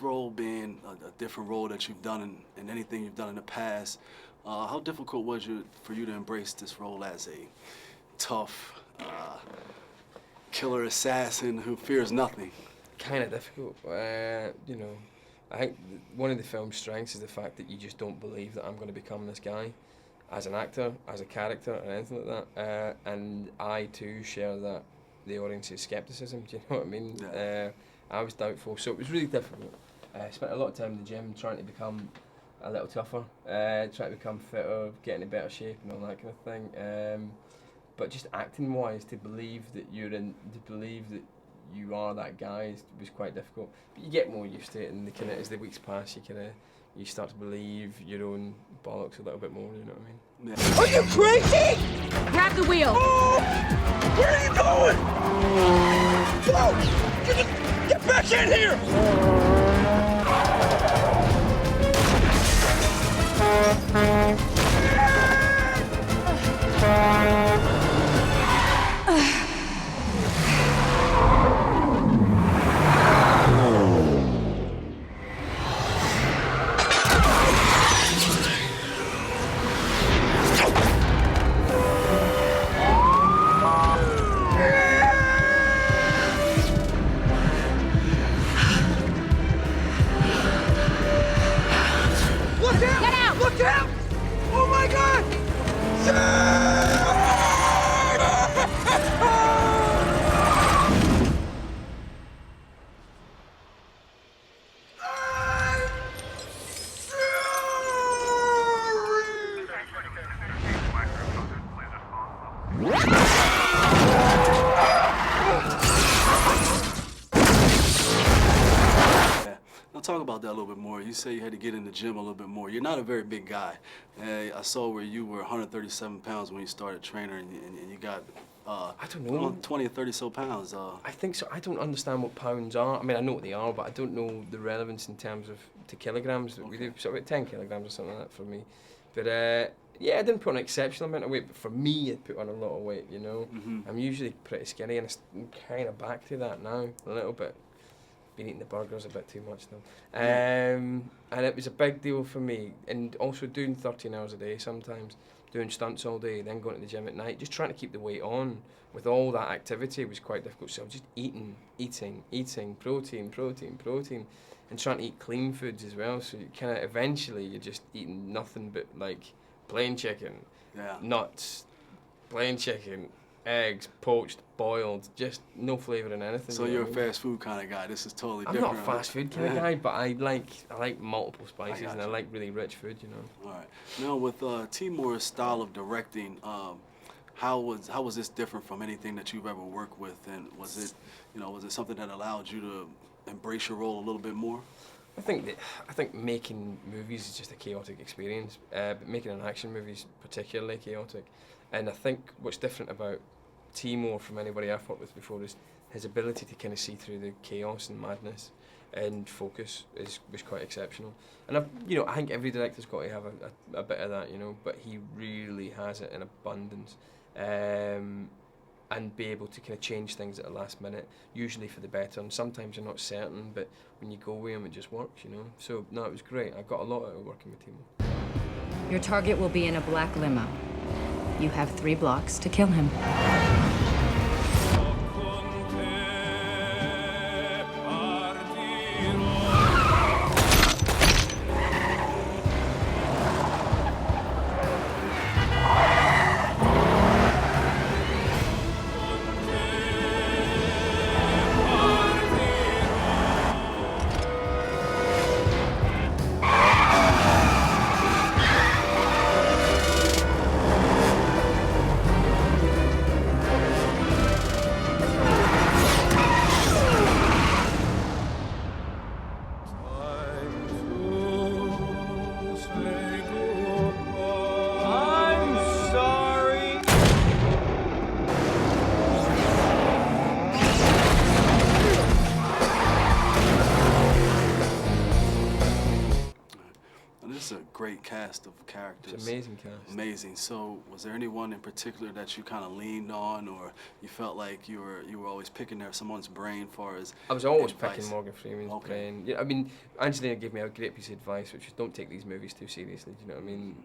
role being a different role that you've done in anything you've done in the past, how difficult was it for you to embrace this role as a tough killer assassin who fears nothing? Kind of difficult. You know, I think one of the film's strengths is the fact that you just don't believe that I'm going to become this guy as an actor, as a character, or anything like that. And I too share the audience's skepticism. Do you know what I mean? Yeah. I was doubtful, so it was really difficult. I spent a lot of time in the gym trying to become a little tougher, trying to become fitter, getting in better shape, and all that kind of thing. But just acting-wise, to believe that you are that guy was quite difficult. But you get more used to it, and as the weeks pass, you start to believe your own bollocks a little bit more. You know what I mean? Yeah. Are you crazy? Grab the wheel. Oh! Where are you going? Whoa! Get back in here! Look out! Oh my God! Talk about that a little bit more. You say you had to get in the gym a little bit more. You're not a very big guy. I saw where you were 137 pounds when you started training, and you got I don't know, 20 or 30 so pounds. I think so. I don't understand what pounds are. I mean, I know what they are, but I don't know the relevance in terms of to kilograms that we do. So about 10 kilograms or something like that for me. But yeah, I didn't put on an exceptional amount of weight, but for me, I put on a lot of weight. You know, I'm usually pretty skinny, and I'm kind of back to that now a little bit. Been eating the burgers a bit too much though. And it was a big deal for me, and also doing 13 hours a day sometimes, doing stunts all day, then going to the gym at night, just trying to keep the weight on with all that activity was quite difficult. So I was just eating, protein, and trying to eat clean foods as well. So you kind of eventually you're just eating nothing but like plain chicken, nuts, plain chicken, eggs, poached, boiled, just no flavour in anything. So you're a fast food kind of guy. This is totally I'm different. not a fast food kind of guy, but I like multiple spices and I like really rich food, you know. All right. Now with Timur's style of directing, how was this different from anything that you've ever worked with? And was it something that allowed you to embrace your role a little bit more? I think making movies is just a chaotic experience, but making an action movie is particularly chaotic. And I think what's different about Timur from anybody I've worked with before is his ability to kind of see through the chaos and madness and focus was quite exceptional. And I think every director's got to have a bit of that, you know, but he really has it in abundance. And be able to kind of change things at the last minute, usually for the better, and sometimes you're not certain, but when you go with him, it just works, you know. So, no, it was great. I got a lot out of working with Timur. Your target will be in a black limo. You have 3 blocks to kill him. cast of characters. It's an amazing cast. Amazing. So, was there anyone in particular that you kind of leaned on, or you felt like you were always picking someone's brain far as I was always advice? picking Morgan Freeman's Okay. brain. Yeah, I mean, Angelina gave me a great piece of advice, which is don't take these movies too seriously. Do you know what I mean?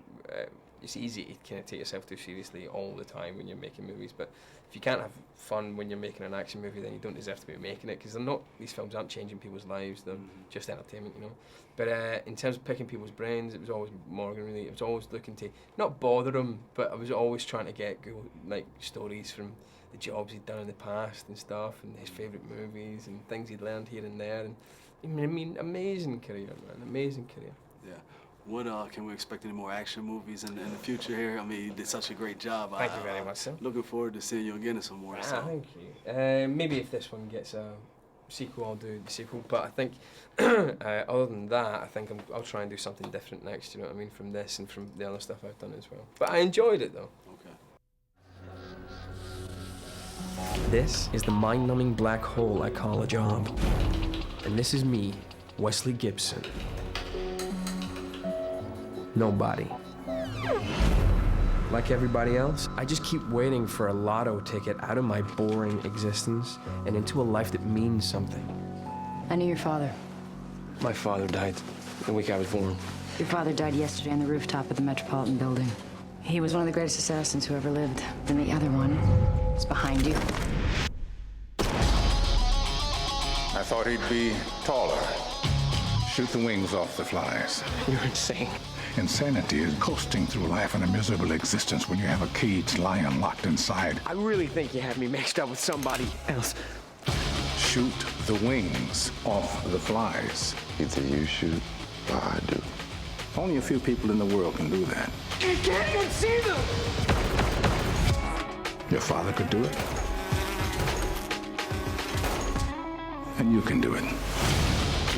It's easy to kind of take yourself too seriously all the time when you're making movies, but if you can't have fun when you're making an action movie, then you don't deserve to be making it, because these films aren't changing people's lives, they're just entertainment, you know. But in terms of picking people's brains, it was always Morgan, really. I was always looking to, not bother him, but I was always trying to get like stories from the jobs he'd done in the past and stuff, and his favourite movies and things he'd learned here and there. And I mean, amazing career, man, amazing career. Yeah. What can we expect any more action movies in the future here? I mean, you did such a great job. Thank you very much, sir. Looking forward to seeing you again in some more. So. Thank you. Maybe if this one gets a sequel, I'll do the sequel. But I think, other than that, I think I'll try and do something different next. You know what I mean? From this and from the other stuff I've done as well. But I enjoyed it though. Okay. This is the mind-numbing black hole I call a job. And this is me, Wesley Gibson. Nobody. Like everybody else, I just keep waiting for a lotto ticket out of my boring existence and into a life that means something. I knew your father. My father died the week I was born. Your father died yesterday on the rooftop of the Metropolitan Building. He was one of the greatest assassins who ever lived. And the other one is behind you. I thought he'd be taller. Shoot the wings off the flies. You're insane. Insanity is coasting through life in a miserable existence when you have a caged lion locked inside. I really think you have me mixed up with somebody else. Shoot the wings off the flies. Either you shoot or I do. Only a few people in the world can do that. You can't even see them! Your father could do it. And you can do it.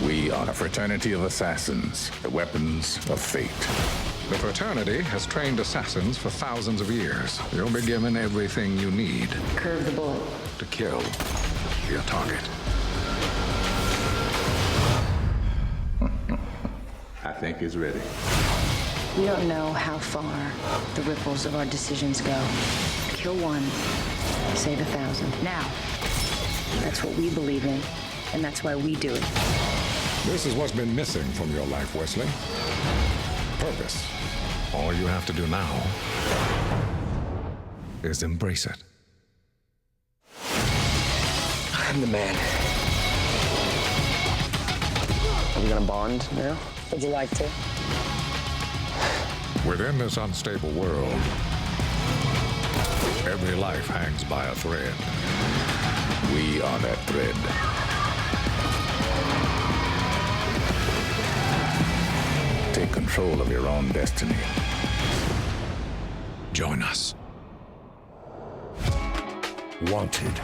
We are a fraternity of assassins, the weapons of fate. The fraternity has trained assassins for thousands of years. You'll be given everything you need Curve the bullet. to kill your target. I think he's ready. We don't know how far the ripples of our decisions go. Kill one, save 1,000. Now, that's what we believe in, and that's why we do it. This is what's been missing from your life, Wesley. Purpose. All you have to do now is embrace it. I'm the man. Are we gonna bond now? Would you like to? Within this unstable world, every life hangs by a thread. We are that thread. Take control of your own destiny. Join us. Wanted.